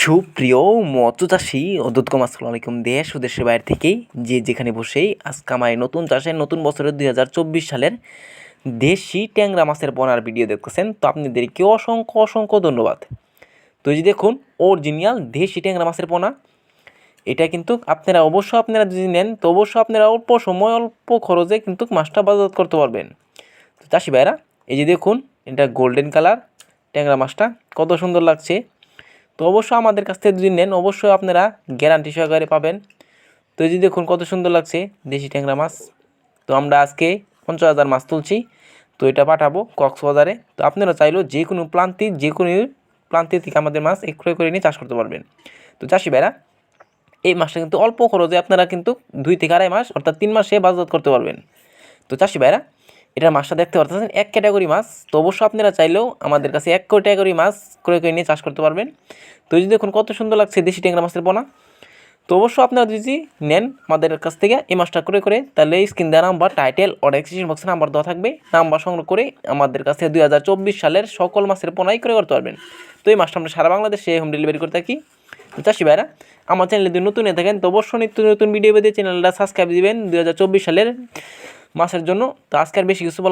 সুপ্রিয় মৎস্যচাষী ও দুধকম আসসালামু আলাইকুম দেশ ও দেশের বাইরে থেকেই যে যেখানে বসেই আজকে আমার নতুন চাষের নতুন বছরের 2024 সালের দেশি ট্যাংরা মাছের পোনার ভিডিও দেখতেছেন। তো আপনাদেরকে অসংখ্য অসংখ্য ধন্যবাদ। তো এই যে দেখুন অরিজিনাল দেশি ট্যাংরা মাছের পোনা, এটা কিন্তু আপনারা যদি নেন তো অবশ্যই আপনারা অল্প সময় অল্প খরচে কিন্তু মাছটা বাজারজাত করতে পারবেন। তো চাষি ভাইরা এই যে দেখুন, এটা গোল্ডেন কালার ট্যাংরা মাছটা কত সুন্দর লাগছে। তো অবশ্যই আমাদের কাছ থেকে যদি নেন অবশ্যই আপনারা গ্যারান্টি সহকারে পাবেন। তো এই যে দেখুন কত সুন্দর লাগছে দেশি ট্যাংরা মাছ। তো আমরা আজকে 50,000 মাছ তুলছি, তো এটা পাঠাবো কক্সবাজারে। তো আপনারা চাইলেও যে কোনো প্রান্তি থেকে আমাদের মাছ ক্রয় করে নিয়ে চাষ করতে পারবেন। তো চাষি ভাইরা এই মাছটা কিন্তু অল্প খরচে আপনারা কিন্তু 2 থেকে 2.5 মাস অর্থাৎ 3 মাসে বাজারজাত করতে পারবেন। তো চাষি ভাইরা এটার মাছটা দেখতে পারতেছেন এক ক্যাটাগরি মাছ। তো অবশ্যই আপনারা চাইলেও আমাদের কাছে এক ক্যাটাগরি মাছ ক্রয় করে নিয়ে চাষ করতে পারবেন। তো যদি দেখুন কত সুন্দর লাগছে দেশি ট্যাংরা মাছের পোনা। তো অবশ্যই আপনারা যদি নেন আমাদের কাছ থেকে এই মাছটা ক্রয় করে, তাহলে স্ক্রিন দেওয়া নাম্বার, টাইটেল ও ডেসক্রিপশন বক্সে নাম্বার দেওয়া থাকবে, নাম্বার সংগ্রহ করে আমাদের কাছে 2024 সালের সকল মাছের পোনাই ক্রয় করতে পারবেন। তো এই মাছটা আমরা সারা বাংলাদেশে হোম ডেলিভারি করে থাকি। তো চাষি ভাইরা আমার চ্যানেলে যদি নতুন হয়ে থাকেন তো অবশ্যই নিত্য নতুন ভিডিও পেতে চ্যানেলটা সাবস্ক্রাইব দিবেন 2024 সালের মাসের জন্য। তো আজকে আর বেশি কিছু বলা